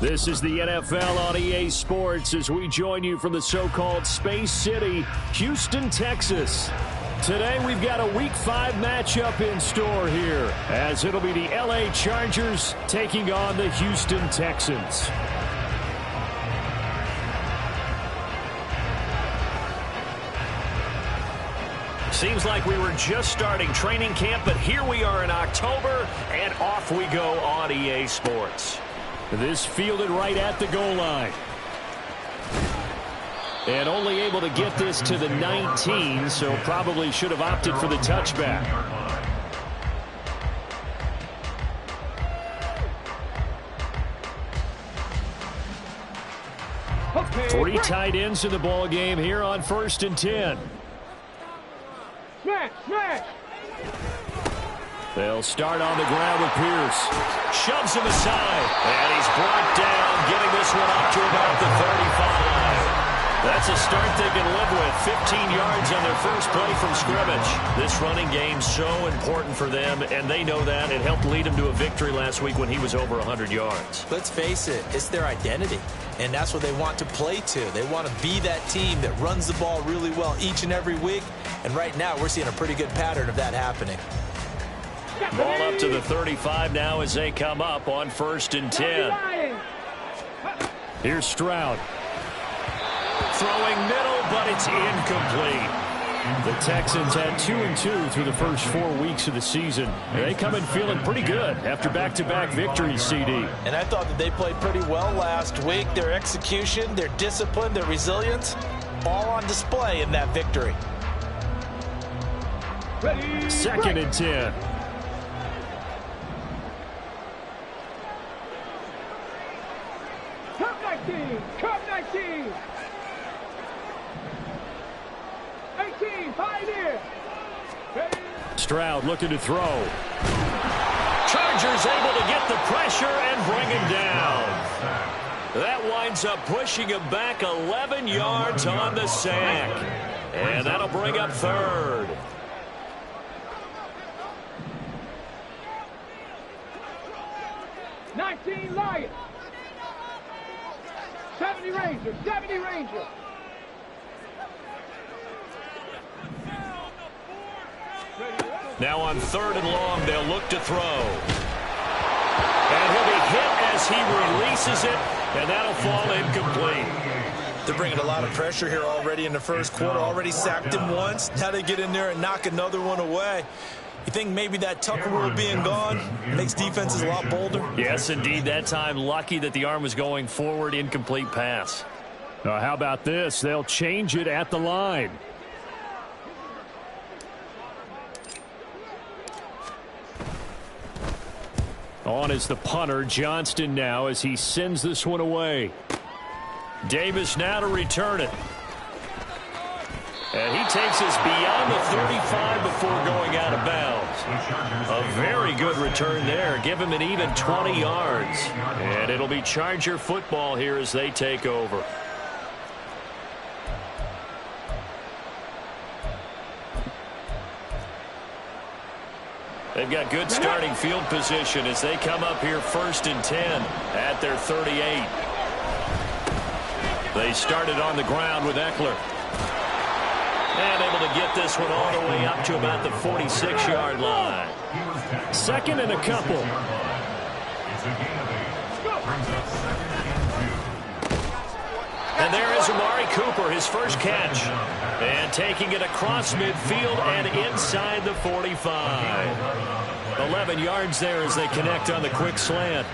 This is the NFL on EA Sports as we join you from the so-called Space City, Houston, Texas. Today we've got a Week 5 matchup in store here, as it'll be the LA Chargers taking on the Houston Texans. Seems like we were just starting training camp, but here we are in October, and off we go on EA Sports. This fielded right at the goal line. And only able to get this to the 19, so probably should have opted for the touchback. Three tight ends in the ball game here on 1st and 10. They'll start on the ground with Pierce. Shoves him aside. And he's brought down, getting this one up to about the 35. That's a start they can live with. 15 yards on their first play from scrimmage. This running game so important for them, and they know that. It helped lead them to a victory last week when he was over 100 yards. Let's face it, it's their identity, and that's what they want to play to. They want to be that team that runs the ball really well each and every week, and right now we're seeing a pretty good pattern of that happening. Ball up to the 35 now as they come up on 1st and 10. Here's Stroud. Throwing middle, but it's incomplete. The Texans had 2-2 through the first 4 weeks of the season. They come in feeling pretty good after back-to-back victories, CD. And I thought that they played pretty well last week. Their execution, their discipline, their resilience, all on display in that victory. 2nd and 10. Cup 19. 18, Pioneer. Stroud looking to throw. Chargers able to get the pressure and bring him down. That winds up pushing him back 11 yards on the sack. And that'll bring up 3rd. Lions. 70 Rangers. 70 Rangers. Now on 3rd and long, they'll look to throw. And he'll be hit as he releases it, and that'll fall incomplete. They're bringing a lot of pressure here already in the first quarter. Already sacked him once. Now they get in there and knock another one away. You think maybe that Tucker rule being gone makes defenses a lot bolder? Yes, indeed. That time, lucky that the arm was going forward, incomplete pass. How about this? They'll change it at the line. On is the punter, Johnston now, as he sends this one away. Davis now to return it. And he takes us beyond the 35 before going out of bounds. A very good return there. Give him an even 20 yards. And it'll be Charger football here as they take over. They've got good starting field position as they come up here 1st and 10 at their 38. They started on the ground with Eckler. And able to get this one all the way up to about the 46-yard line. 2nd and a couple. And there is Amari Cooper, his first catch. And taking it across midfield and inside the 45. 11 yards there as they connect on the quick slant.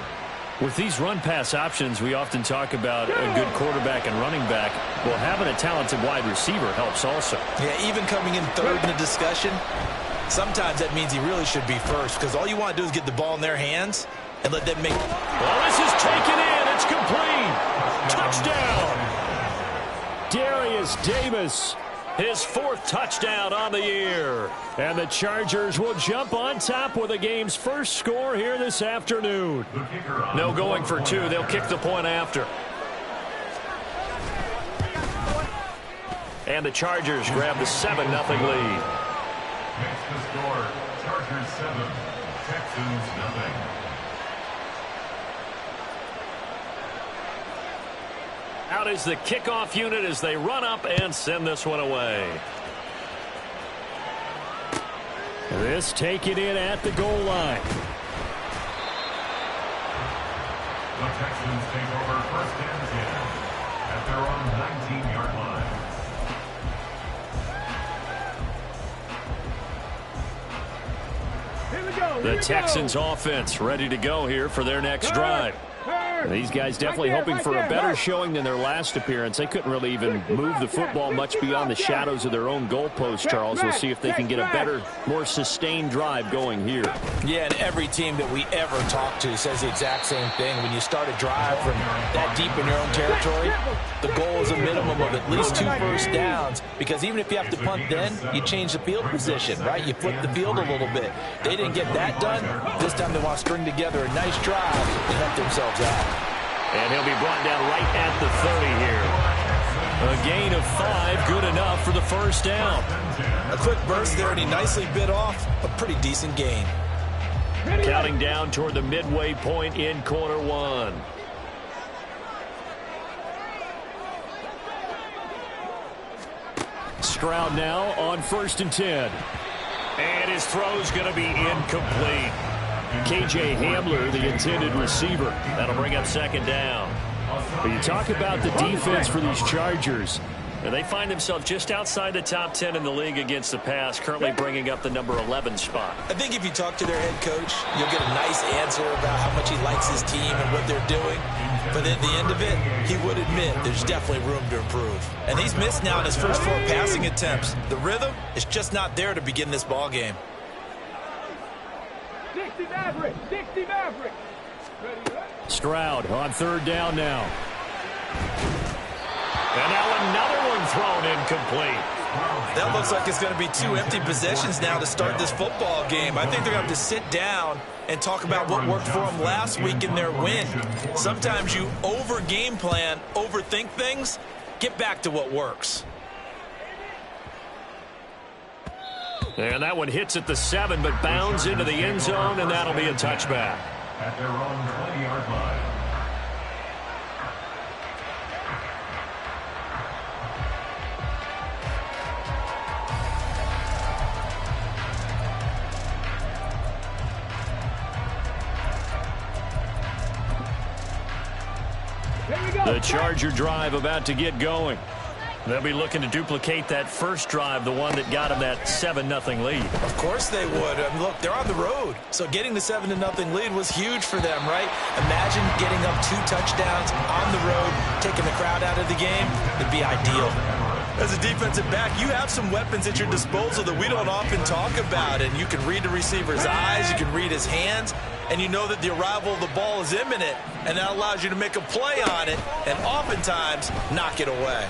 With these run-pass options, we often talk about a good quarterback and running back. Well, having a talented wide receiver helps also. Yeah, even coming in 3rd in the discussion, sometimes that means he really should be 1st, because all you want to do is get the ball in their hands and let them make... Well, this is taken in. It's complete. Touchdown. Darius Davis, his 4th touchdown on the year. And the Chargers will jump on top with the game's first score here this afternoon. No going for 2. They'll kick the point after. And the Chargers grab the 7-0 lead. Next to score, Chargers 7, Texans 0. Out is the kickoff unit as they run up and send this one away. This taken in at the goal line. The Texans take over first and 10 at their own 19-yard line. Here we go. The Texans offense ready to go here for their next drive. These guys definitely hoping for a better showing than their last appearance. They couldn't really even move the football much beyond the shadows of their own goalpost, Charles. We'll see if they can get a better, more sustained drive going here. Yeah, and every team that we ever talk to says the exact same thing. When you start a drive from that deep in your own territory, the goal is a minimum of at least 2 first downs, because even if you have to punt then, you change the field position, right? You flip the field a little bit. They didn't get that done. This time they want to string together a nice drive and help themselves out. And he'll be brought down right at the 30 here. A gain of 5, good enough for the first down. A quick burst there, and he nicely bit off a pretty decent gain. Counting down toward the midway point in quarter 1. Stroud now on 1st and 10. And his throw's going to be incomplete. K.J. Hamler, the intended receiver. That'll bring up 2nd down. But you talk about the defense for these Chargers. And they find themselves just outside the top 10 in the league against the pass, currently bringing up the number 11 spot. I think if you talk to their head coach, you'll get a nice answer about how much he likes his team and what they're doing. But at the end of it, he would admit there's definitely room to improve. And he's missed now in his first 4 passing attempts. The rhythm is just not there to begin this ball game. 60 Maverick. 60 Maverick. Stroud on 3rd down now. And now another one thrown incomplete. That looks like it's going to be 2 empty possessions now to start this football game. I think they're going to have to sit down and talk about what worked for them last week in their win. Sometimes you over-game plan, overthink things. Get back to what works. And that one hits at the 7, but bounds into the end zone, and that'll be a touchback. At their own 20-yard line. The Charger drive about to get going. They'll be looking to duplicate that first drive, the one that got them that 7-0 lead. Of course they would. Look, they're on the road. So getting the 7-0 lead was huge for them, right? Imagine getting up 2 touchdowns on the road, taking the crowd out of the game. It'd be ideal. As a defensive back, you have some weapons at your disposal that we don't often talk about. And you can read the receiver's eyes, you can read his hands, and you know that the arrival of the ball is imminent. And that allows you to make a play on it and oftentimes knock it away.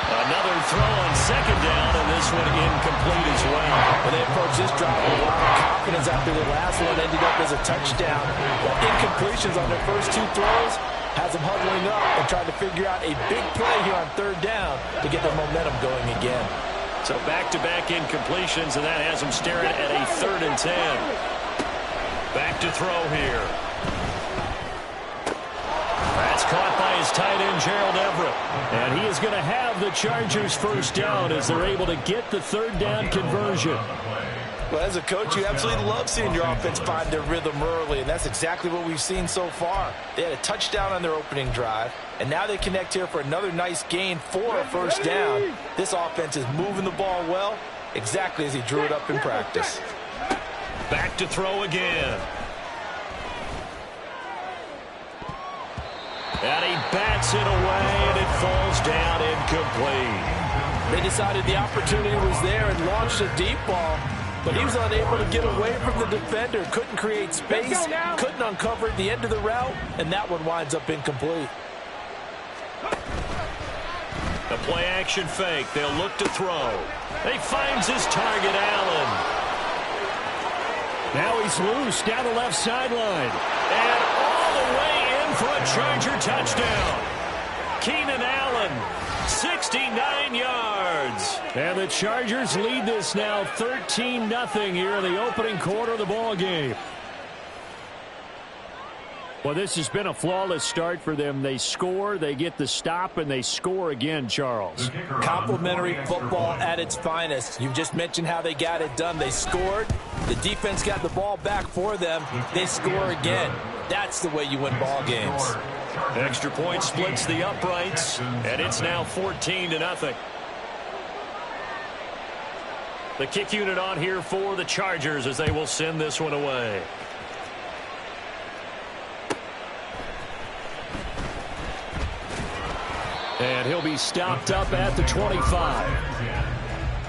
Another throw on 2nd down, and this one incomplete as well. When they approach this drive with a lot of confidence after the last one ended up as a touchdown. But incompletions on their first 2 throws has them huddling up and trying to figure out a big play here on 3rd down to get their momentum going again. So back-to-back incompletions, and that has them staring at a 3rd and 10. Back to throw here. That's caught by his tight end, Gerald Everett. And he is going to have the Chargers first down as they're able to get the 3rd down conversion. Well, as a coach, you absolutely love seeing your offense find their rhythm early, and that's exactly what we've seen so far. They had a touchdown on their opening drive, and now they connect here for another nice gain for a first down. This offense is moving the ball well, exactly as he drew it up in practice. Back to throw again. And he bats it away, and it falls down incomplete. They decided the opportunity was there and launched a deep ball, but he was unable to get away from the defender. Couldn't create space, couldn't uncover the end of the route, and that one winds up incomplete. The play-action fake. They'll look to throw. He finds his target, Allen. Now he's loose down the left sideline. And all the way in for a Charger touchdown. Keenan Allen, 69 yards. And the Chargers lead this now 13-0 here in the opening quarter of the ball game. Well, this has been a flawless start for them. They score, they get the stop, and they score again, Charles. Complimentary football at its finest. You just mentioned how they got it done. They scored. The defense got the ball back for them. They score again. That's the way you win ball games. Extra point splits the uprights, and it's now 14-0. The kick unit on here for the Chargers as they will send this one away. And he'll be stopped up at the 25.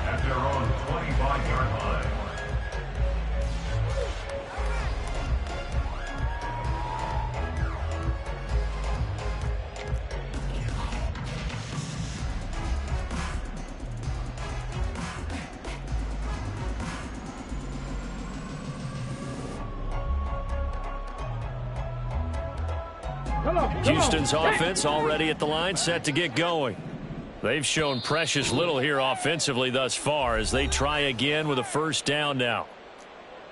At their own 25-yard line. Houston's offense already at the line, set to get going. They've shown precious little here offensively thus far as they try again with a first down now.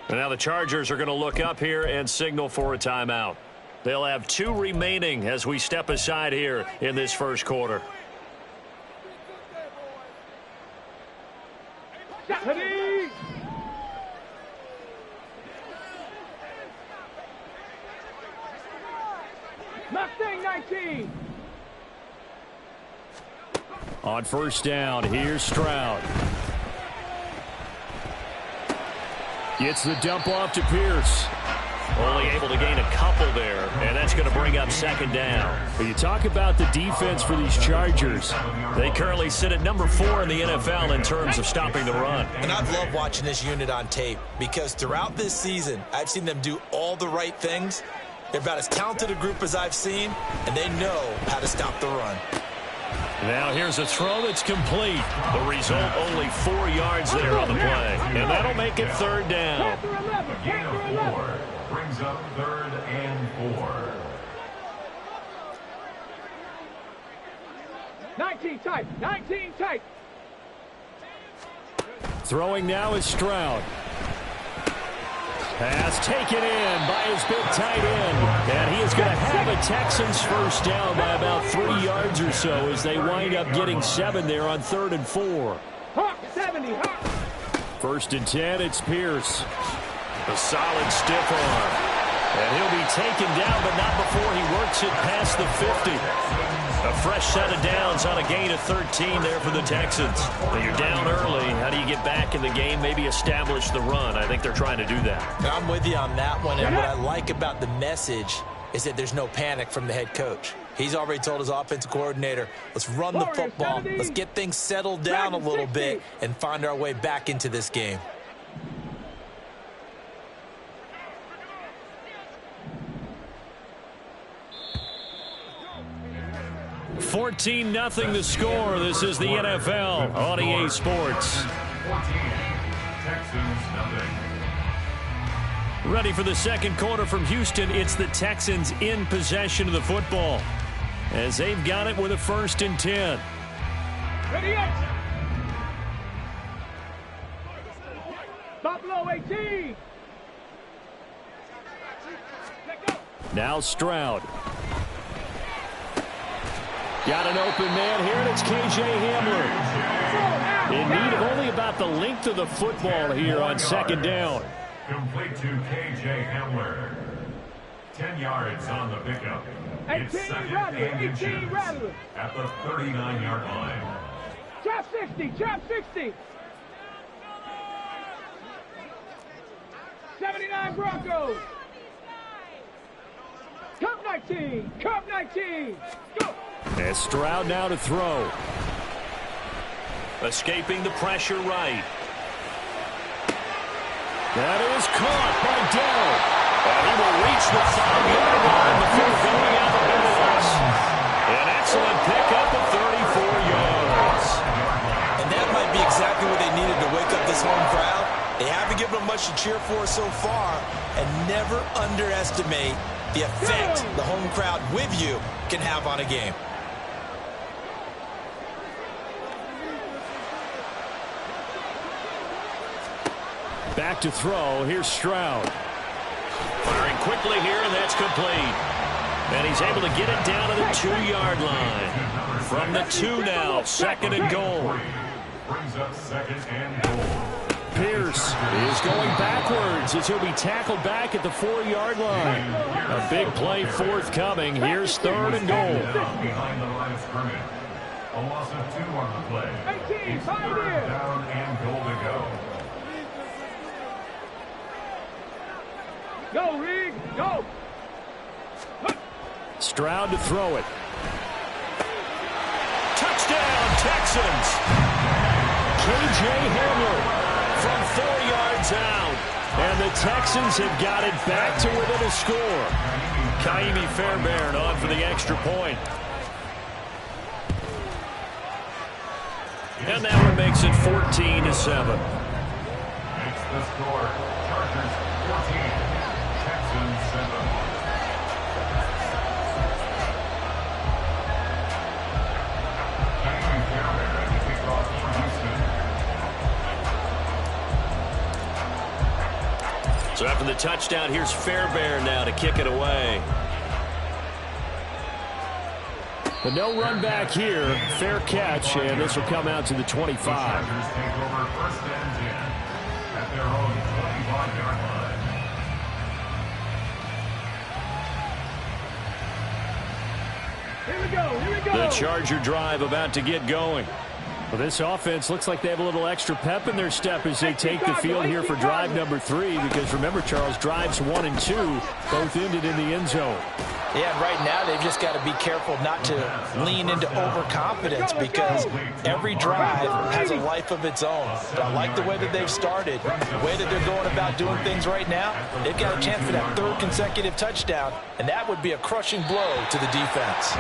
And now the Chargers are going to look up here and signal for a timeout. They'll have 2 remaining as we step aside here in this first quarter. Mustang 19. On first down, here's Stroud. Gets the dump off to Pierce. Only able to gain a couple there, and that's going to bring up second down. When you talk about the defense for these Chargers, they currently sit at number 4 in the NFL in terms of stopping the run. And I've loved watching this unit on tape because throughout this season, I've seen them do all the right things. They're about as talented a group as I've seen, and they know how to stop the run. Now here's a throw that's complete. The result, only 4 yards there on the play. And that'll make it third down. A gain of 4 brings up 3rd and 4. 19 tight. 19 tight. Throwing now is Stroud. Pass taken in by his big tight end. And he is going to have a Texans first down by about 3 yards or so as they wind up getting 7 there on 3rd and 4. Hawk 70. Hawk. 1st and 10, it's Pierce. A solid stiff arm. And he'll be taken down, but not before he works it past the 50. A fresh set of downs on a gain of 13 there for the Texans. When you're down early, how do you get back in the game, maybe establish the run? I think they're trying to do that. I'm with you on that one, and what I like about the message is that there's no panic from the head coach. He's already told his offensive coordinator, let's run the football, let's get things settled down a little bit and find our way back into this game. 14-0 the score. This is the NFL on EA Sports. 14, Texans nothing. Ready for the second quarter from Houston. It's the Texans in possession of the football as they've got it with a 1st and 10. Ready up. Buffalo 18. Now Stroud. Got an open man here, and it's K.J. Hamler. In need of only about the length of the football here on 2nd down. Complete to K.J. Hamler. 10 yards on the pickup. It's 2nd and inches at the 39-yard line. Trap 60. Trap 60. 79 Broncos. Cup 19. Cup 19. Go. And Stroud now to throw. Escaping the pressure right. That is caught by Dell. And he will reach the 5-yard line before going out of bounds. An excellent pickup of 34 yards. And that might be exactly what they needed to wake up this home crowd. They haven't given them much to cheer for so far, and never underestimate the effect the home crowd with you can have on a game. Back to throw. Here's Stroud. Firing quickly here, and that's complete. And he's able to get it down to the 2-yard line. From the 2 now, 2nd and goal. Brings up 2nd and goal. Pierce is going backwards as he'll be tackled back at the 4-yard line. A big play forthcoming. Here's 3rd and goal. Behind the line of scrimmage. A loss of 2 on the play. It's 3rd down and goal to go. Go, Rig, go. Stroud to throw it. Touchdown, Texans. KJ Hamler from 4 yards out. And the Texans have got it back to within a score. Kaimi Fairbairn on for the extra point. And that one makes it 14-7. Makes the score. Chargers 14. Texans 7. So after the touchdown, here's Fairbairn now to kick it away. But no run back here. Fair catch, and this will come out to the 25. The Chargers take over 1st and 10 at their own 25-yard line. Here we go, here we go. The Charger drive about to get going. Well, this offense looks like they have a little extra pep in their step as they take the field here for drive number 3. Because remember, Charles, drives 1 and 2 both ended in the end zone. Yeah, right now they've just got to be careful not to lean into overconfidence because every drive has a life of its own. But I like the way that they've started, the way that they're going about doing things right now. They've got a chance for that 3rd consecutive touchdown, and that would be a crushing blow to the defense.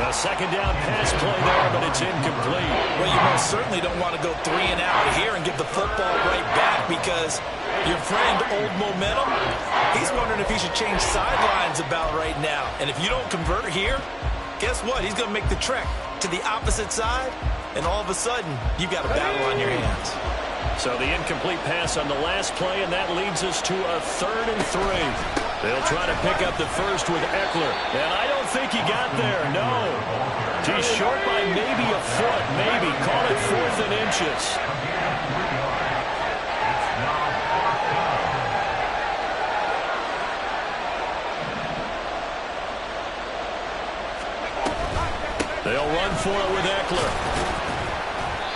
A 2nd down pass play there, but it's incomplete. Well, you most certainly don't want to go 3 and out here and give the football right back because your friend, Old Momentum, he's wondering if he should change sidelines about right now. And if you don't convert here, guess what? He's going to make the trek to the opposite side, and all of a sudden, you've got a battle on your hands. So the incomplete pass on the last play, and that leads us to a 3rd and 3. They'll try to pick up the first with Eckler. And I don't think he got there, no. He's short by maybe a foot, maybe. Call it 4th and inches. They'll run for it with Eckler.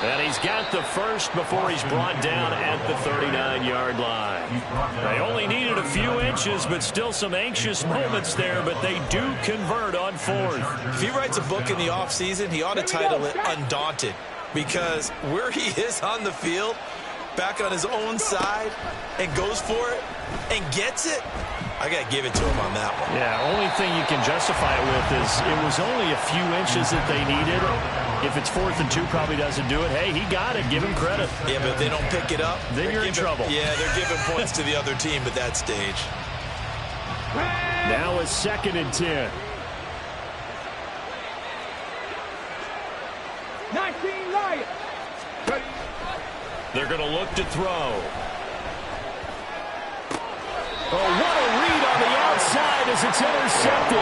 And he's got the first before he's brought down at the 39-yard line. They only needed a few inches, but still some anxious moments there, but they do convert on 4th. If he writes a book in the offseason, he ought to title it Undaunted, because where he is on the field, back on his own side, and goes for it, and gets it, I got to give it to him on that one. Yeah, only thing you can justify it with is it was only a few inches that they needed. If it's 4th and 2, probably doesn't do it. Hey, he got it. Give him credit. Yeah, but if they don't pick it up, then you're in trouble. Yeah, they're giving points to the other team at that stage. Now a 2nd and 10. 19 Lions. They're going to look to throw. Oh, what a read on the outside as it's intercepted.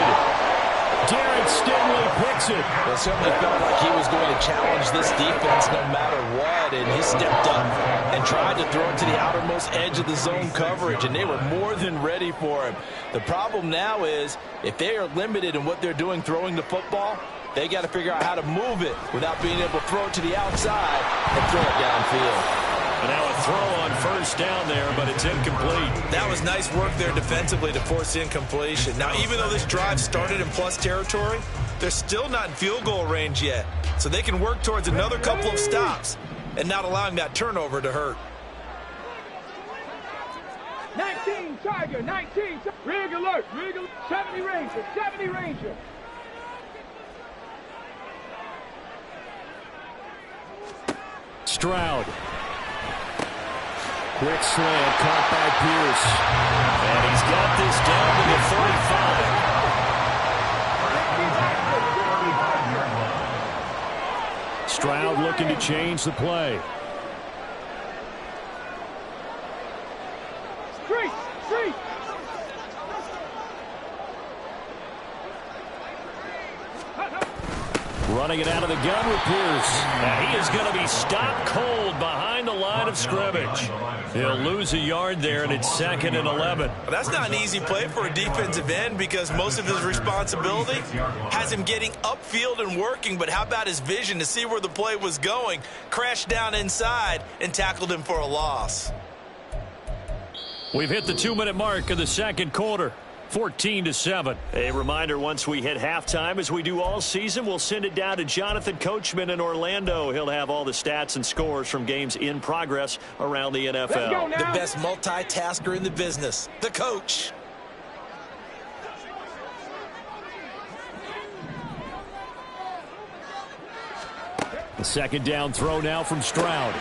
Darren Stingley picks it. Well, certainly felt like he was going to challenge this defense no matter what, and he stepped up and tried to throw it to the outermost edge of the zone coverage, and they were more than ready for him. The problem now is if they are limited in what they're doing throwing the football, they got to figure out how to move it without being able to throw it to the outside and throw it downfield. And now a throw on 1st down there, but it's incomplete. That was nice work there defensively to force incompletion. Now, even though this drive started in plus territory, they're still not in field goal range yet. So they can work towards another couple of stops and not allowing that turnover to hurt. 19 Tiger, 19. Rig alert, rig alert. 70 Ranger, 70 Ranger. Stroud. Quick slant caught by Pierce. And he's got this down to the 45. Stroud looking to change the play. Street, street. Running it out of the gun with Pierce. And he is going to be stopped cold behind the line of scrimmage. He'll lose a yard there, and it's 2nd and 11. That's not an easy play for a defensive end because most of his responsibility has him getting upfield and working, but how about his vision to see where the play was going, crashed down inside, and tackled him for a loss. We've hit the 2-minute mark of the second quarter. 14-7. A reminder, once we hit halftime, as we do all season, we'll send it down to Jonathan Coachman in Orlando. He'll have all the stats and scores from games in progress around the NFL. The best multitasker in the business, the coach. The second down throw now from Stroud.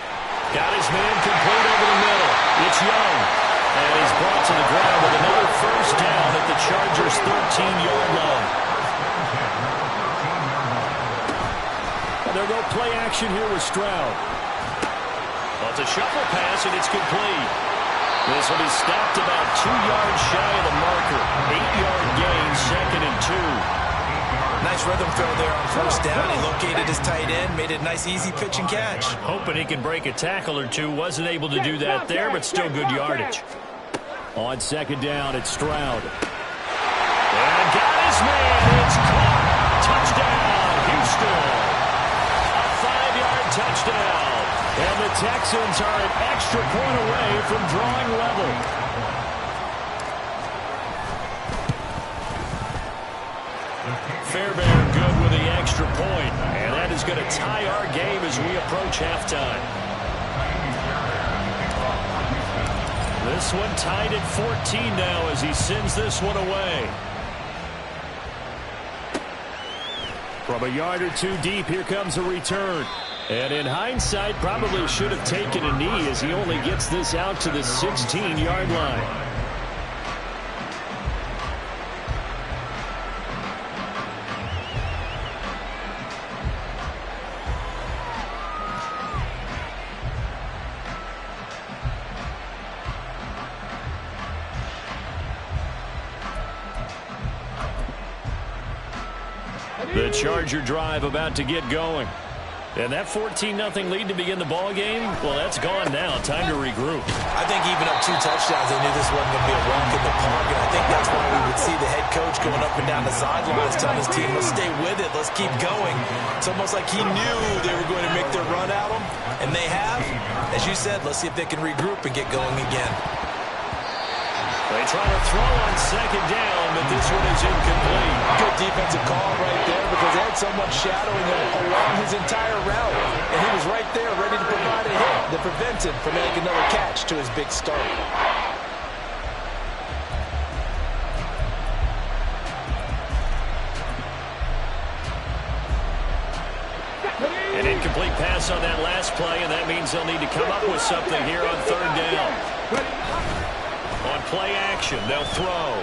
Got his man complete over the middle. It's Young. And he's brought to the ground with another first down at the Chargers' 13-yard line. And they'll go play action here with Stroud. Well, it's a shuffle pass, and it's complete. This will be stopped about 2 yards shy of the marker. 8-yard gain, 2nd and 2. Nice rhythm throw there on first down. He located his tight end, made it a nice, easy pitch and catch. Hoping he can break a tackle or two. Wasn't able to do that there, but still good yardage. On second down, it's Stroud. And got his man. It's caught. Touchdown, Houston. A 5-yard touchdown. And the Texans are an extra point away from drawing level. Fairbairn good with the extra point. And that is going to tie our game as we approach halftime. This one tied at 14 now as he sends this one away. From a yard or two deep, here comes a return. And in hindsight, probably should have taken a knee as he only gets this out to the 16-yard line. The Charger drive about to get going. And that 14-0 lead to begin the ball game, well, that's gone now. Time to regroup. I think even up 2 touchdowns, they knew this wasn't going to be a walk in the park, and I think that's why we would see the head coach going up and down the sidelines telling his team, let's stay with it, let's keep going. It's almost like he knew they were going to make their run at him, and they have. As you said, let's see if they can regroup and get going again. They try to throw on second down, but this one is incomplete. Good defensive call right there because they had someone shadowing him along his entire route. And he was right there ready to provide a hit that prevented from making another catch to his big start. An incomplete pass on that last play, and that means they'll need to come up with something here on third down. On play action, they'll throw.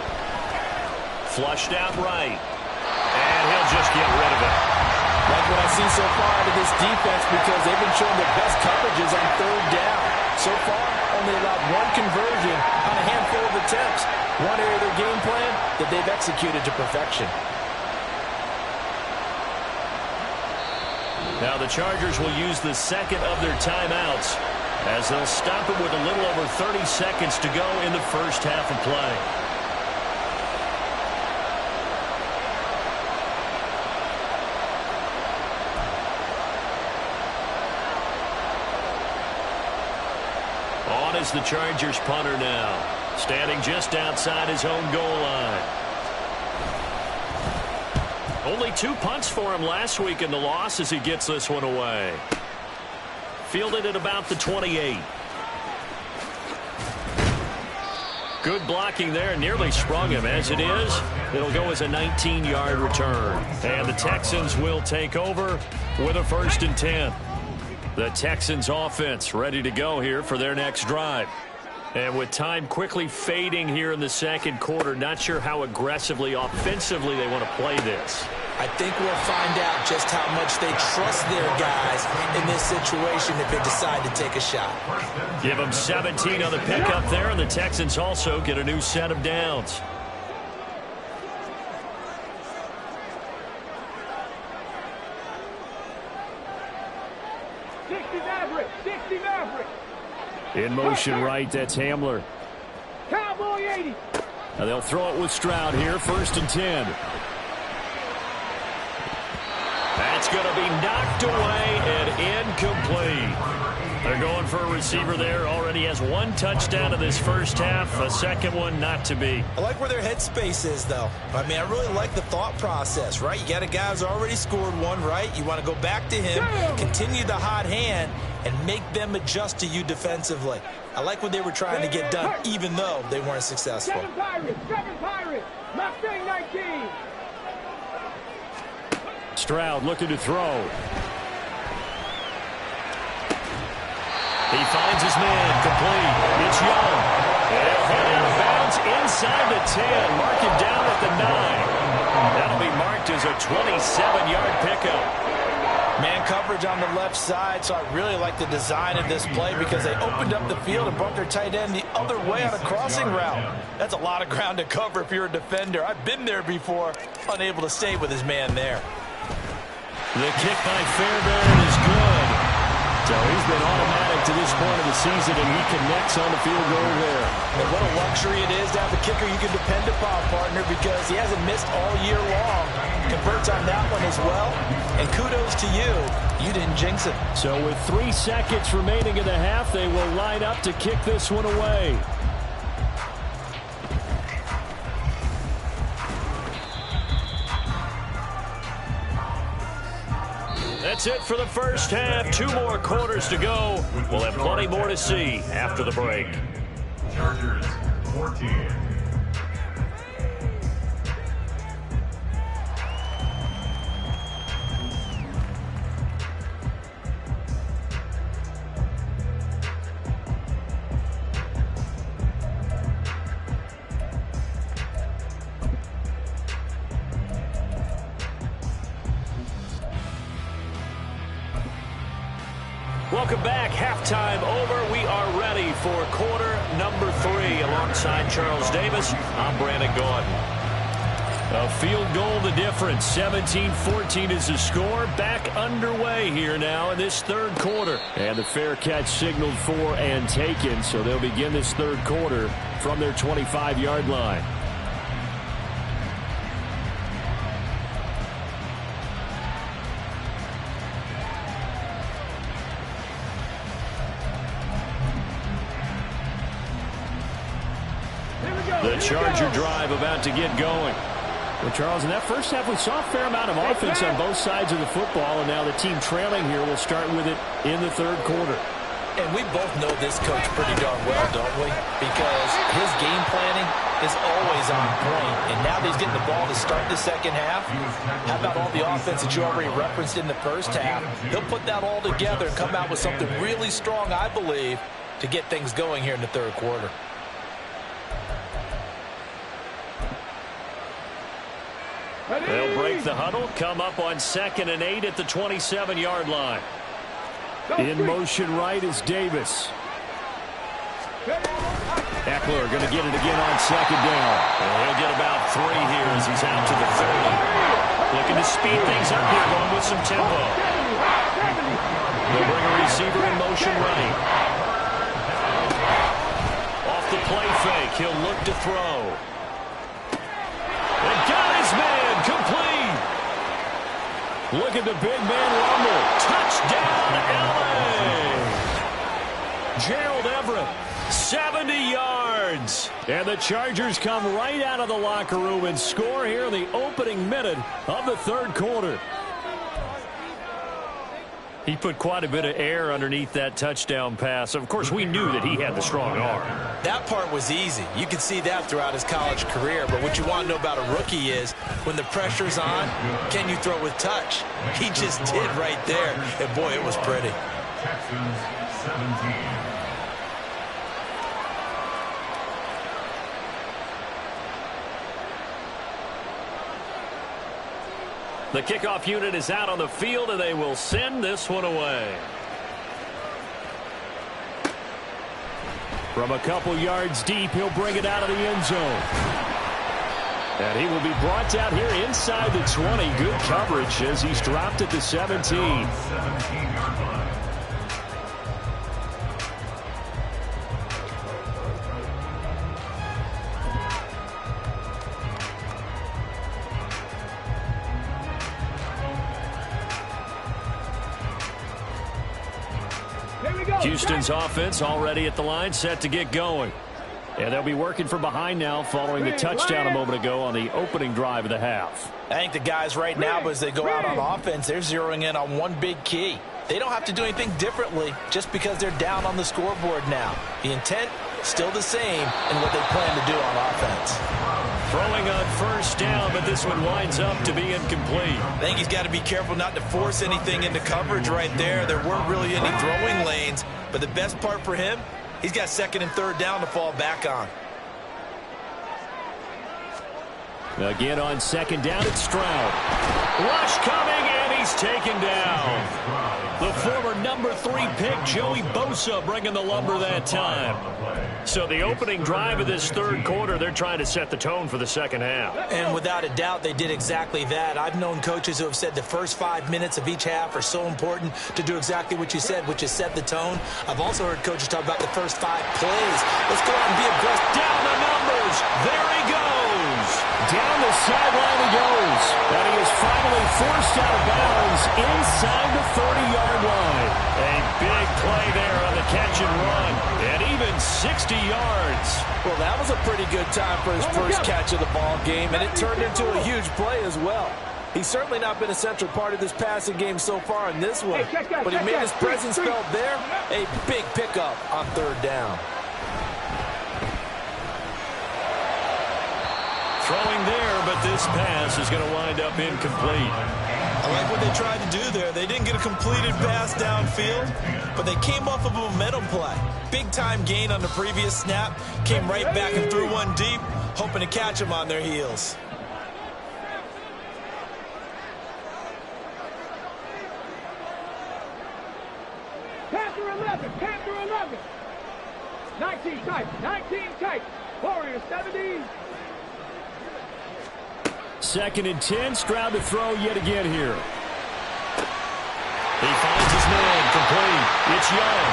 Flushed out right. And he'll just get rid of it. Like what I've seen so far out of this defense because they've been showing their best coverages on third down. So far, only allowed 1 conversion on a handful of attempts. One area of their game plan that they've executed to perfection. Now the Chargers will use the second of their timeouts as they'll stop it with a little over 30 seconds to go in the first half of play. On is the Chargers punter now, standing just outside his own goal line. Only 2 punts for him last week in the loss as he gets this one away. Fielded at about the 28. Good blocking there. Nearly sprung him. As it is, it'll go as a 19-yard return. And the Texans will take over with a 1st and 10. The Texans offense ready to go here for their next drive. And with time quickly fading here in the second quarter, not sure how aggressively, offensively they want to play this. I think we'll find out just how much they trust their guys in this situation if they decide to take a shot. Give them 17 on the pickup there, and the Texans also get a new set of downs. 60 Maverick. 60 Maverick. In motion right, that's Hamler. Cowboy 80. Now they'll throw it with Stroud here, 1st and 10. That's going to be knocked away and incomplete. They're going for a receiver there. Already has 1 touchdown in this first half. A second one not to be. I like where their headspace is, though. I mean, I really like the thought process, right? You got a guy who's already scored 1, right? You want to go back to him, continue the hot hand, and make them adjust to you defensively. I like what they were trying to get done, even though they weren't successful. 7 Pirates. 7 Pirates. Mustang 19. Stroud looking to throw. He finds his man, complete. It's Young. He'll head out of bounds inside the 10. Mark him down at the 9. That'll be marked as a 27-yard pickup. Man coverage on the left side, so I really like the design of this play because they opened up the field and brought their tight end the other way on a crossing route. That's a lot of ground to cover if you're a defender. I've been there before, unable to stay with his man there. The kick by Fairbairn is good. So he's been automatic to this point of the season, and he connects on the field goal there. And what a luxury it is to have a kicker you can depend upon, partner, because he hasn't missed all year long. Converts on that one as well. And kudos to you. You didn't jinx it. So with 3 seconds remaining in the half, they will line up to kick this one away. That's it for the first half. 2 more quarters to go. We'll have plenty more to see after the break. Chargers 14. Welcome back. Halftime over. We are ready for quarter number 3. Alongside Charles Davis, I'm Brandon Gordon. A field goal the difference. 17-14 is the score. Back underway here now in this third quarter. And the fair catch signaled for and taken. So they'll begin this third quarter from their 25-yard line. The Charger drive about to get going. Well, Charles, in that first half, we saw a fair amount of offense on both sides of the football, and now the team trailing here will start with it in the third quarter. And we both know this coach pretty darn well, don't we? Because his game planning is always on point. And now that he's getting the ball to start the second half, how about all the offense that you already referenced in the first half? He'll put that all together and come out with something really strong, I believe, to get things going here in the third quarter. They'll break the huddle, come up on 2nd and 8 at the 27-yard line. In motion right is Davis. Eckler going to get it again on 2nd down. And he'll get about 3 here as he's out to the 30. Looking to speed things up here, going with some tempo. They'll bring a receiver in motion right. Off the play fake, he'll look to throw. And got his man, complete. Look at the big man rumble. Touchdown, LA. Gerald Everett, 70 yards. And the Chargers come right out of the locker room and score here in the opening minute of the third quarter. He put quite a bit of air underneath that touchdown pass. Of course, we knew that he had the strong arm. That part was easy. You could see that throughout his college career. But what you want to know about a rookie is when the pressure's on, can you throw with touch? He just did right there. And, boy, it was pretty. Texans 17. The kickoff unit is out on the field, and they will send this one away. From a couple yards deep, he'll bring it out of the end zone. And he will be brought down here inside the 20. Good coverage as he's dropped at the 17. Houston's offense already at the line, set to get going. And they'll be working from behind now following the touchdown a moment ago on the opening drive of the half. I think the guys right now, as they go out on offense, they're zeroing in on one big key. They don't have to do anything differently just because they're down on the scoreboard now. The intent, still the same in what they plan to do on offense. Throwing on first down, but this one winds up to be incomplete. I think he's got to be careful not to force anything into coverage right there. There weren't really any throwing lanes, but the best part for him, he's got second and third down to fall back on. Again on second down, it's Stroud. Rush coming, and he's taken down. The former number 3 pick, Joey Bosa, bringing the lumber that time. So the opening drive of this third quarter, they're trying to set the tone for the second half. And without a doubt, they did exactly that. I've known coaches who have said the first 5 minutes of each half are so important to do exactly what you said, which is set the tone. I've also heard coaches talk about the first 5 plays. Let's go out and be aggressive. Down the numbers. There he goes. Down the sideline he goes. And he is finally forced out of bounds inside the 30-yard line. A big play there on the catch and run. And even 60 yards. Well, that was a pretty good time for his first catch of the ball game, and it turned into a huge play as well. He's certainly not been a central part of this passing game so far in this one, but he made his presence felt there. A big pickup on third down. Throwing there, but this pass is going to wind up incomplete. I like what they tried to do there. They didn't get a completed pass downfield, but they came off of a momentum play. Big-time gain on the previous snap. Came right back and threw one deep, hoping to catch them on their heels. Panther 11, Panther 11. 19 tight, 19 tight. Warriors 70. Second and 10, Stroud to throw yet again here. He finds his man, complete. It's Young.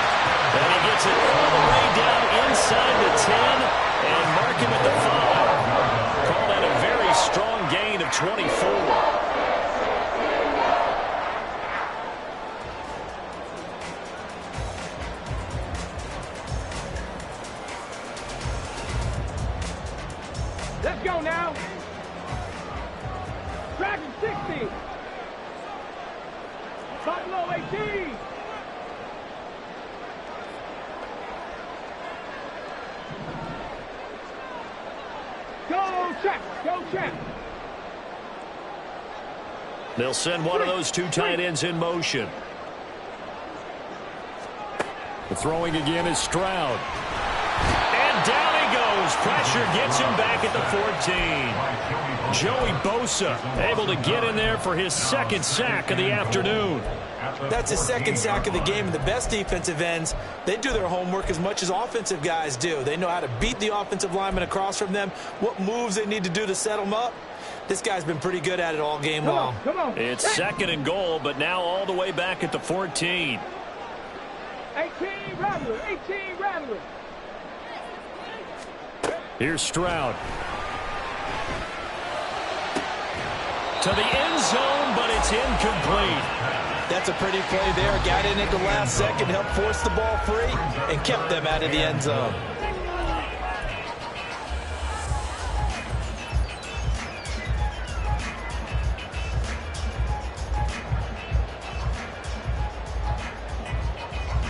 And he gets it all the way down inside the 10 and mark him at the 5. Call that a very strong gain of 24. Let's go now. Dragon 60. Buffalo 18. Go check. Go check. They'll send one of those 2 tight ends in motion. The throwing again is Stroud. And down he goes. Pressure gets him back at the 14. Joey Bosa able to get in there for his second sack of the afternoon. That's his second sack of the game. And the best defensive ends, they do their homework as much as offensive guys do. They know how to beat the offensive lineman across from them, what moves they need to do to set them up. This guy's been pretty good at it all game long. Come on. It's second and goal, but now all the way back at the 14. 18 Rattler. 18 Rattler. Here's Stroud. To the end zone, but it's incomplete. That's a pretty play there. Got in at the last second, helped force the ball free, and kept them out of the end zone.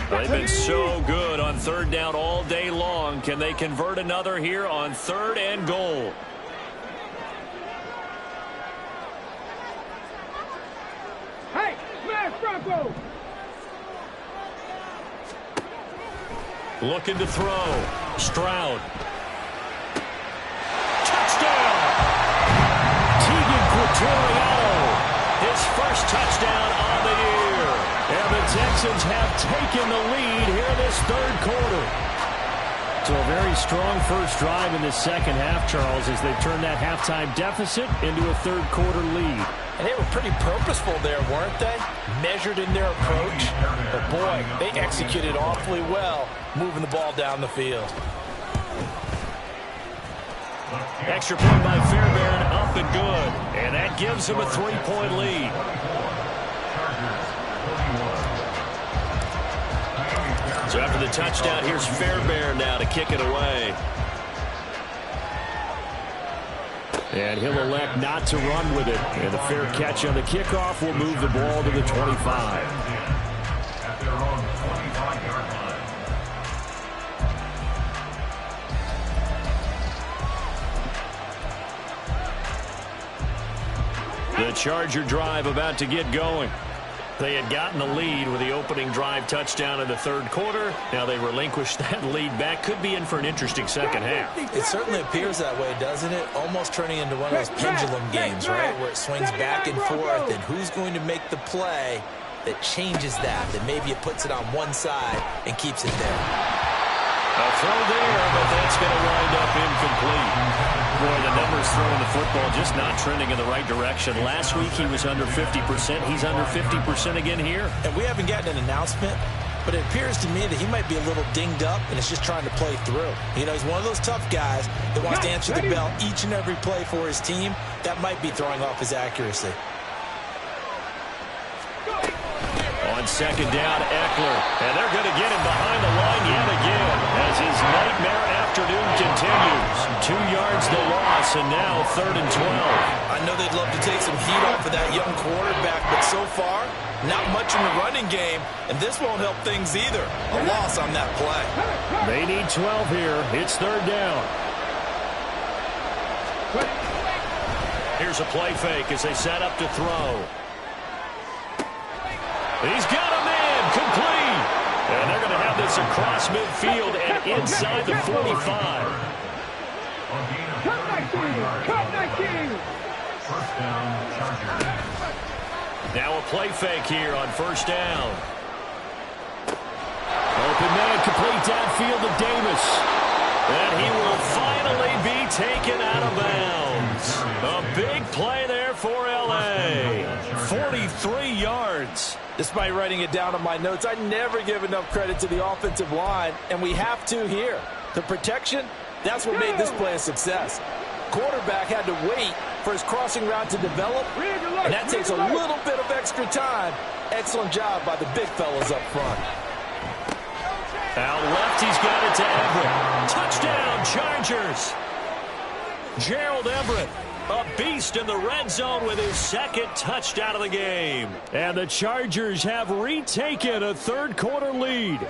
They've been so good on third down all day long. Can they convert another here on third and goal? Hey, smash Bronco. Looking to throw. Stroud. Touchdown! Tegan Quattoriano. His first touchdown on the year. And the Texans have taken the lead here this third quarter. So a very strong first drive in the second half, Charles, as they turn that halftime deficit into a third quarter lead. And they were pretty purposeful there, weren't they? Measured in their approach. But boy, they executed awfully well, moving the ball down the field. Extra point by Fairbairn, up and good. And that gives them a 3-point lead. So after the touchdown, here's Fairbairn now to kick it away. And he'll elect not to run with it. And the fair catch on the kickoff will move the ball to the 25. At their own 25-yard line. The Charger drive about to get going. They had gotten the lead with the opening drive touchdown in the third quarter. Now they relinquished that lead back. Could be in for an interesting second half. It certainly appears that way, doesn't it? Almost turning into one of those pendulum games, right? Where it swings back and forth, and who's going to make the play that changes that maybe it puts it on one side and keeps it there. A throw there, but that's going to wind up incomplete. Boy, the numbers throwing the football just not trending in the right direction. Last week he was under 50%. He's under 50% again here. And we haven't gotten an announcement, but it appears to me that he might be a little dinged up and is just trying to play through. You know, he's one of those tough guys that wants to answer the bell each and every play for his team. That might be throwing off his accuracy. On second down, Eckler. And they're going to get him behind the line yet again as his nightmare afternoon continues. 2 yards the loss, and now 3rd and 12. I know they'd love to take some heat off of that young quarterback, but so far, not much in the running game, and this won't help things either. A loss on that play. They need 12 here. It's 3rd down. Here's a play fake as they set up to throw. He's got a man, complete. And they're going to have this across midfield and inside the 45. Cut 19. First down, Chargers. Now a play fake here on 1st down. Open man, complete downfield to Davis. And he will finally be taken out of bounds. A big play there for L.A. 43 yards. Despite writing it down on my notes, I never give enough credit to the offensive line, and we have to here. The protection, that's what made this play a success. Quarterback had to wait for his crossing route to develop, and that takes a little bit of extra time. Excellent job by the big fellas up front. Out left, he's got it to Everett. Touchdown, Chargers. Gerald Everett, a beast in the red zone with his 2nd touchdown of the game. And the Chargers have retaken a 3rd quarter lead.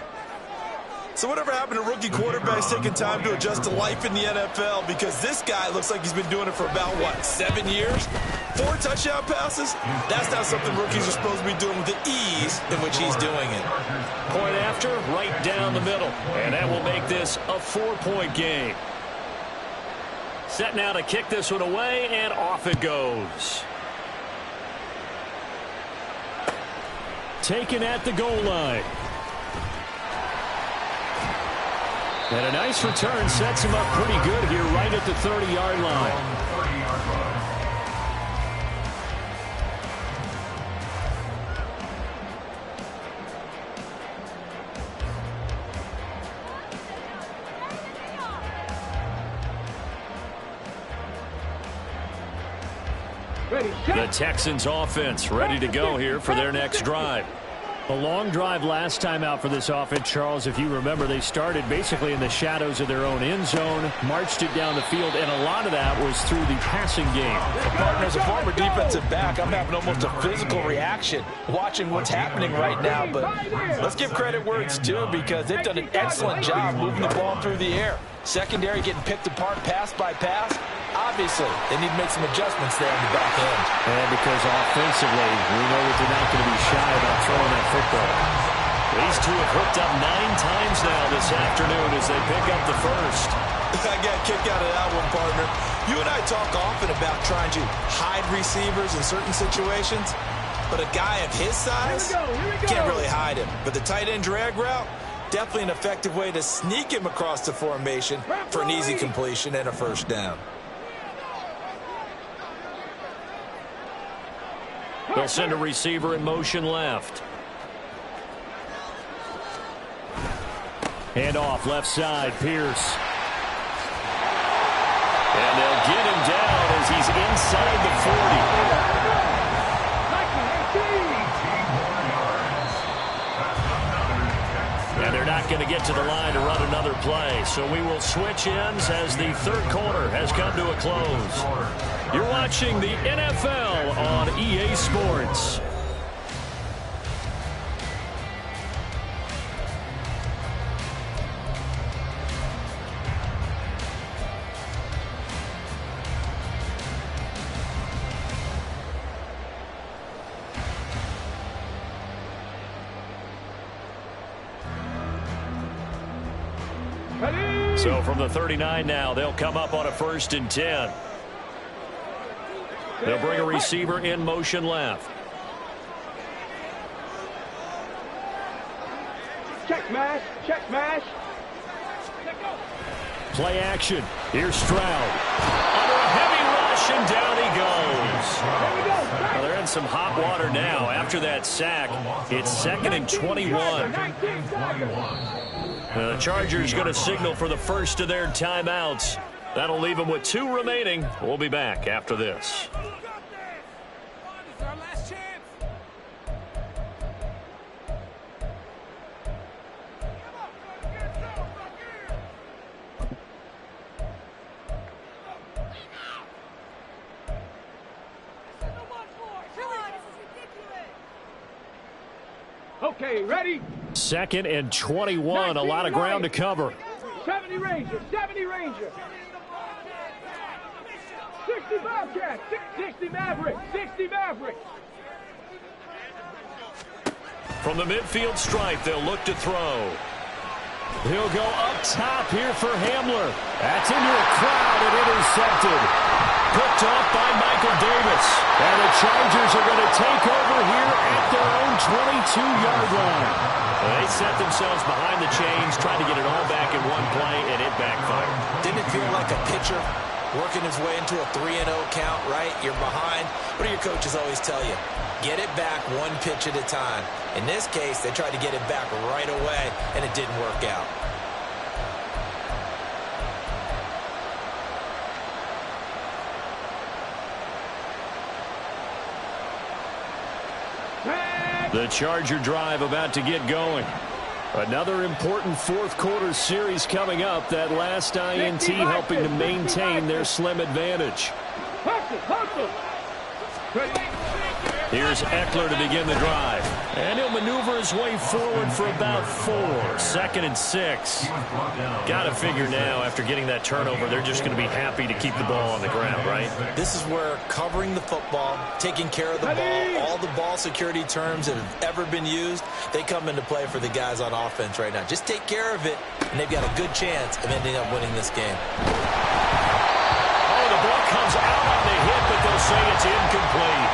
So whatever happened to rookie quarterbacks taking time to adjust to life in the NFL? Because this guy looks like he's been doing it for about, 7 years? 4 touchdown passes? That's not something rookies are supposed to be doing with the ease in which he's doing it. Point after, right down the middle. And that will make this a 4-point game. Set now to kick this one away, and off it goes. Taken at the goal line. And a nice return sets him up pretty good here right at the 30-yard line. The Texans offense ready to go here for their next drive. A long drive last time out for this offense, Charles. If you remember, they started basically in the shadows of their own end zone, marched it down the field, and a lot of that was through the passing game. Partner, as a former defensive back, I'm having almost a physical reaction watching what's happening right now. But let's give credit where it's due, because they've done an excellent job moving the ball through the air. Secondary getting picked apart pass by pass. Obviously, they need to make some adjustments there on the back end. And because offensively, we know that they're not going to be shy about throwing that football. These two have hooked up 9 times now this afternoon as they pick up the first. I got a kick out of that one, partner. You and I talk often about trying to hide receivers in certain situations, but a guy of his size can't really hide him. But the tight end drag route, definitely an effective way to sneak him across the formation for an easy completion and a 1st down. They'll send a receiver in motion left. Hand off left side, Pierce. And they'll get him down as he's inside the 40. And they're not going to the line to run another play. So we will switch ends as the third quarter has come to a close. You're watching the NFL on EA Sports. So from the 39 now, they'll come up on a 1st and 10. They'll bring a receiver in motion left. Check smash, check smash. Play action. Here's Stroud. Under a heavy rush, and down he goes. Well, they're in some hot water now. After that sack, it's 2nd and 21. The Chargers going to signal for the first of their timeouts. That'll leave them with 2 remaining. We'll be back after this. Okay, ready? 2nd and 21. A lot of ground to cover. 70 Ranger, 70 Ranger. 60 Bobcat, 60 Maverick, 60 Maverick. From the midfield stripe, they'll look to throw. He'll go up top here for Hamler. That's into a crowd and intercepted. Picked off by Michael Davis. And the Chargers are going to take over here at their own 22-yard line. They set themselves behind the chains, trying to get it all back in one play, and it backfired. Didn't it feel like a pitcher working his way into a 3-0 count, right? You're behind. What do your coaches always tell you? Get it back one pitch at a time. In this case, they tried to get it back right away, and it didn't work out. The Charger drive about to get going. Another important fourth quarter series coming up. That last INT helping to maintain their slim advantage. Here's Eckler to begin the drive. And he'll maneuver his way forward for about 4. 2nd and 6. Got to figure now, after getting that turnover, they're just going to be happy to keep the ball on the ground, right? This is where covering the football, taking care of the ball, all the ball security terms that have ever been used, they come into play for the guys on offense right now. Just take care of it, and they've got a good chance of ending up winning this game. Oh, the ball comes out on the hit, but they'll say it's incomplete.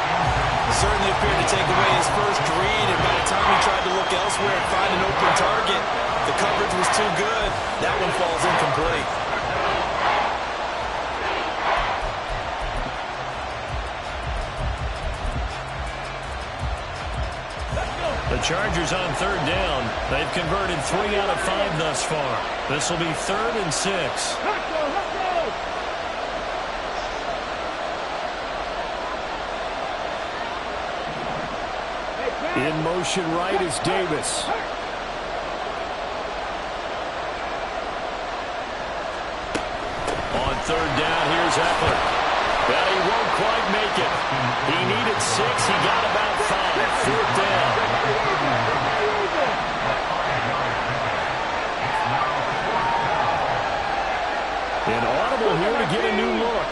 Certainly appeared to take away his first read, and by the time he tried to look elsewhere and find an open target, the coverage was too good. That one falls incomplete. The Chargers on 3rd down. They've converted 3 out of 5 thus far. This will be 3rd and 6. In motion right is Davis. On 3rd down, here's Eckler. But he won't quite make it. He needed 6. He got about 5. 4th down. Inaudible here to get a new look.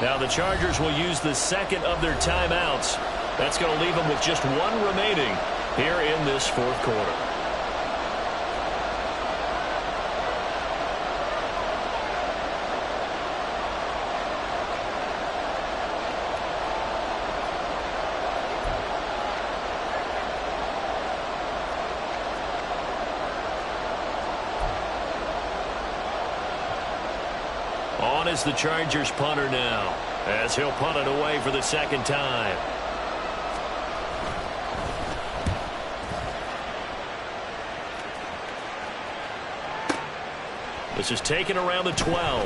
Now the Chargers will use the 2nd of their timeouts. That's going to leave them with just 1 remaining here in this 4th quarter. On is the Chargers punter now, as he'll punt it away for the 2nd time. This is taken around the 12.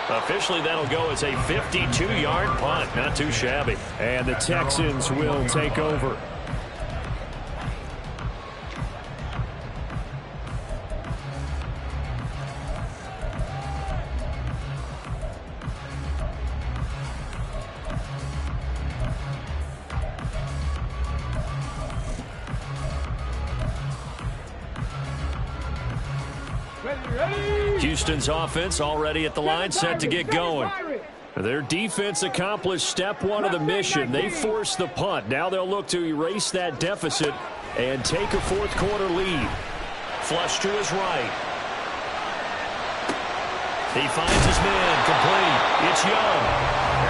Officially, that'll go as a 52-yard punt. Not too shabby. And the Texans will take over. Houston's offense already at the line, set to get going. Their defense accomplished step one of the mission. They forced the punt. Now they'll look to erase that deficit and take a fourth quarter lead. Flush to his right. He finds his man, complete. It's Young.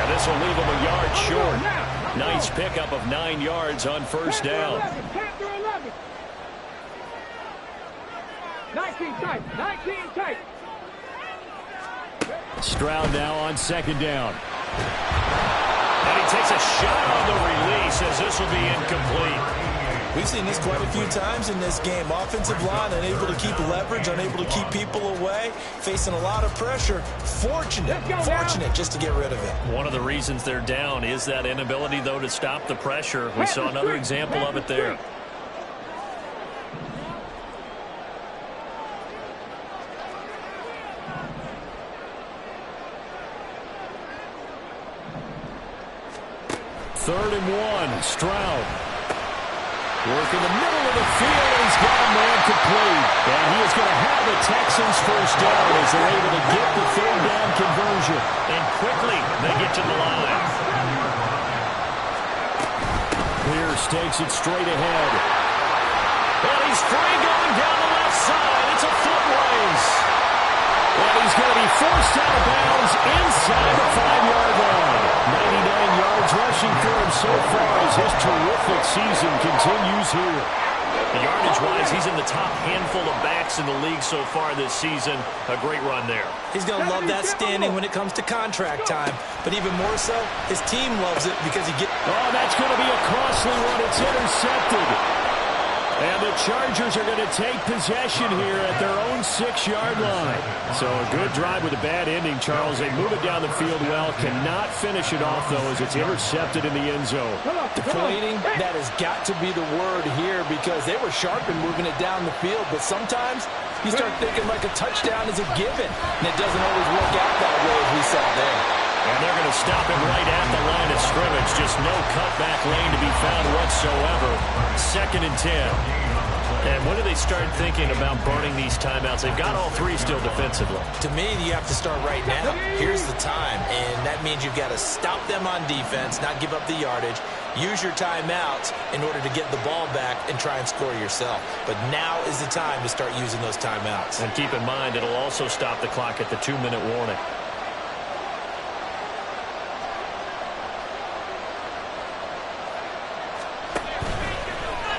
And this will leave him a yard short. Nice pickup of 9 yards on first down. 19 tight. Stroud now on second down. And he takes a shot on the release as this will be incomplete. We've seen this quite a few times in this game. Offensive line unable to keep leverage, unable to keep people away, facing a lot of pressure. Fortunate just to get rid of it. One of the reasons they're down is that inability, though, to stop the pressure. We saw another example of it there. Third and 1, Stroud. Work in the middle of the field, and he's got a man complete. And he is going to have the Texans first down as they're able to get the third down conversion. And quickly, they get to the line. Pierce takes it straight ahead. And he's free going down the left side. It's a foot race. And he's going to be forced out of bounds inside the 5-yard line. 99 yards rushing for him so far as his terrific season continues here. Yardage-wise, he's in the top handful of backs in the league so far this season. A great run there. He's going to love that standing when it comes to contract time. But even more so, his team loves it because he gets... Oh, that's going to be a costly one. It's intercepted. And the Chargers are going to take possession here at their own 6-yard line. So a good drive with a bad ending, Charles. They move it down the field well. Cannot finish it off, though, as it's intercepted in the end zone. Deflating, that has got to be the word here because they were sharp in moving it down the field. But sometimes you start thinking like a touchdown is a given. And it doesn't always work out that way as we saw there. And they're going to stop it right at the line of scrimmage. Just no cutback lane to be found whatsoever. 2nd and 10. And when do they start thinking about burning these timeouts? They've got all 3 still defensively. To me, you have to start right now. Here's the time, and that means you've got to stop them on defense, not give up the yardage, use your timeouts in order to get the ball back and try and score yourself. But now is the time to start using those timeouts. And keep in mind, it'll also stop the clock at the 2-minute warning.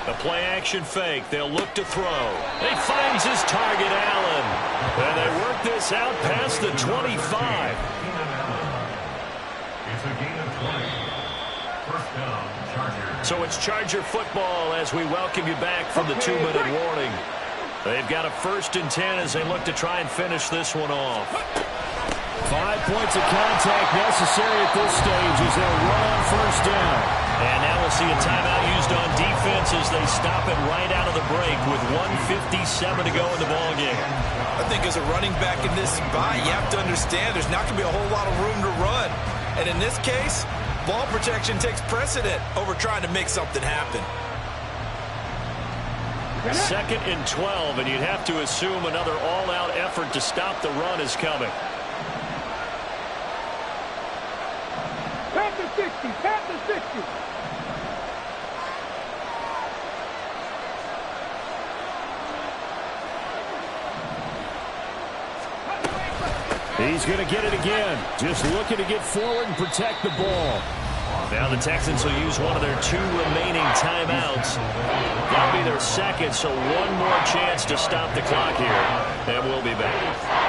A play-action fake. They'll look to throw. He finds his target, Allen. And they work this out past the 25. It's a gain of 20. First down, Chargers. So it's Charger football as we welcome you back from the 2-minute warning. They've got a 1st and 10 as they look to try and finish this one off. 5 points of contact necessary at this stage as they'll run on first down. And now we'll see a timeout used on defense as they stop it right out of the break with 1:57 to go in the ballgame. I think as a running back in this spot, you have to understand there's not going to be a whole lot of room to run. And in this case, ball protection takes precedent over trying to make something happen. 2nd and 12, and you'd have to assume another all-out effort to stop the run is coming. Pat the 60, pat the 60. He's going to get it again. Just looking to get forward and protect the ball. Now the Texans will use one of their 2 remaining timeouts. That'll be their 2nd, so one more chance to stop the clock here. And we'll be back.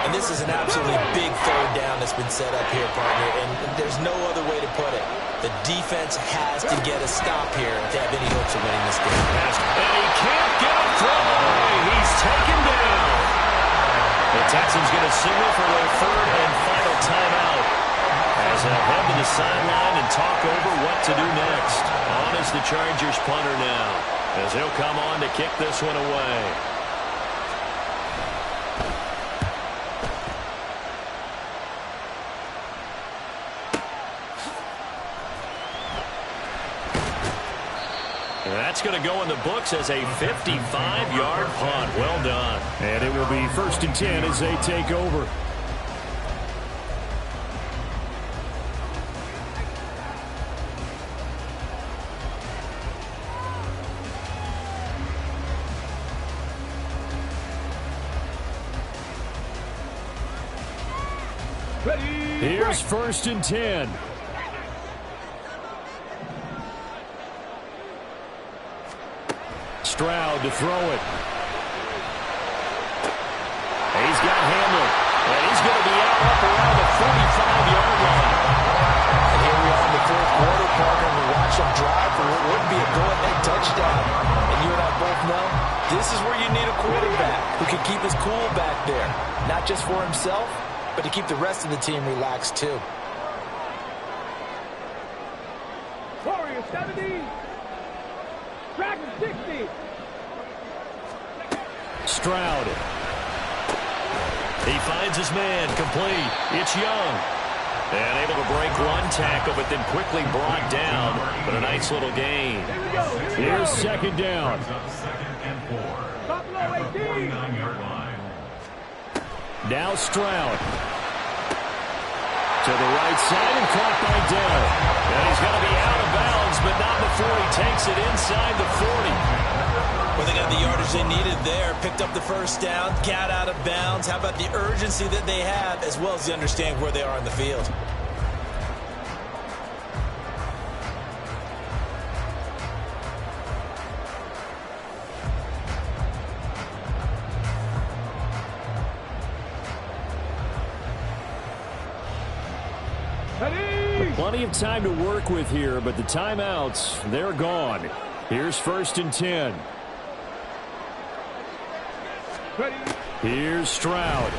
And this is an absolutely big 3rd down that's been set up here, partner, and there's no other way to put it. The defense has to get a stop here if they have any hopes of winning this game. And he can't get a throw. He's taken down. The Texans going to signal for their third and final timeout as they'll head to the sideline and talk over what to do next. On is the Chargers punter now, as he'll come on to kick this one away. That's going to go in the books as a 55-yard punt. Well done. And it will be 1st and 10 as they take over. Here's 1st and 10. Stroud to throw it. He's got Hamlin. And he's going to be out up around the 45-yard line. And here we are in the 4th quarter, partner, and we watch them drive for what would be a go-ahead touchdown. And you and I both know this is where you need a quarterback who can keep his cool back there. Not just for himself, but to keep the rest of the team relaxed too. Warriors 70. Dragons 60. Stroud. He finds his man, complete. It's Young. And able to break one tackle, but then quickly brought down. But a nice little gain. Here's 2nd down. Second and 4. Buffalo At the 18. 49-yard line. Now Stroud. To the right side and caught by Dell. And he's going to be out of bounds, but not before he takes it inside the 40. Well, they got the yardage they needed there. Picked up the first down, got out of bounds. How about the urgency that they have, as well as the understanding where they are on the field? Plenty of time to work with here, but the timeouts, they're gone. Here's 1st and 10. Ready. Here's Stroud.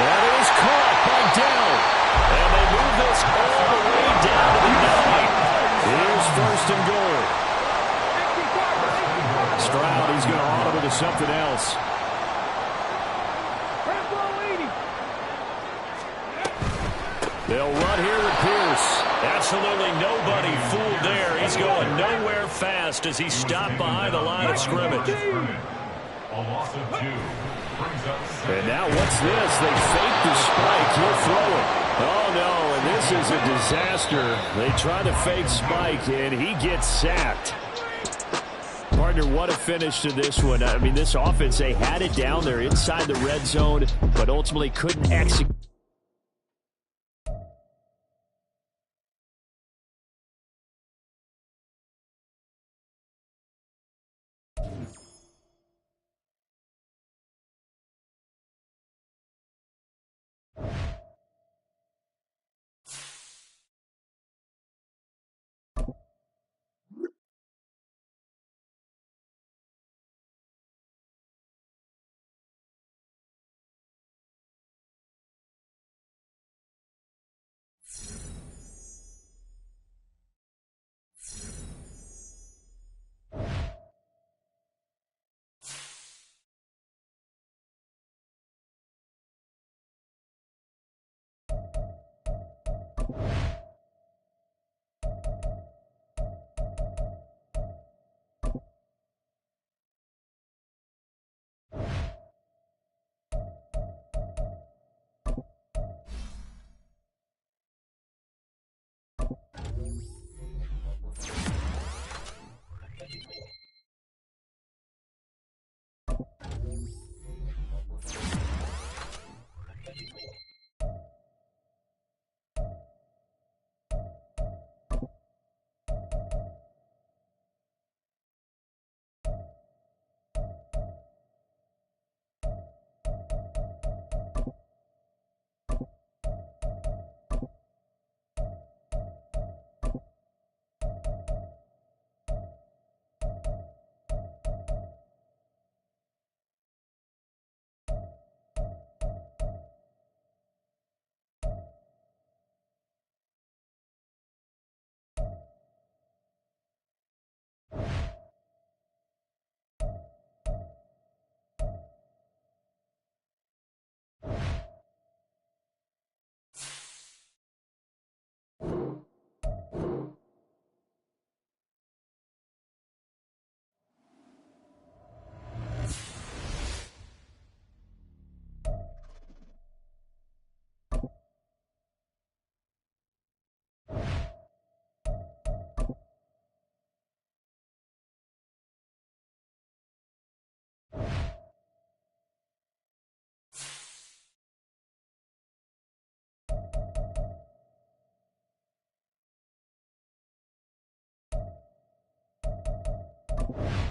That is caught by Dell. And they move this all the way down to the 9. Here's 1st and goal. Stroud, he's going to audible to something else. They'll run here with Pierce. Absolutely nobody fooled there. He's going nowhere fast as he stopped behind the line of scrimmage. A loss of 2. Brings up 7. And now what's this? They fake the spike. He'll throw it. Oh, no, and this is a disaster. They try to fake spike, and he gets sacked. Partner, what a finish to this one. I mean, this offense, they had it down there inside the red zone, but ultimately couldn't execute. it.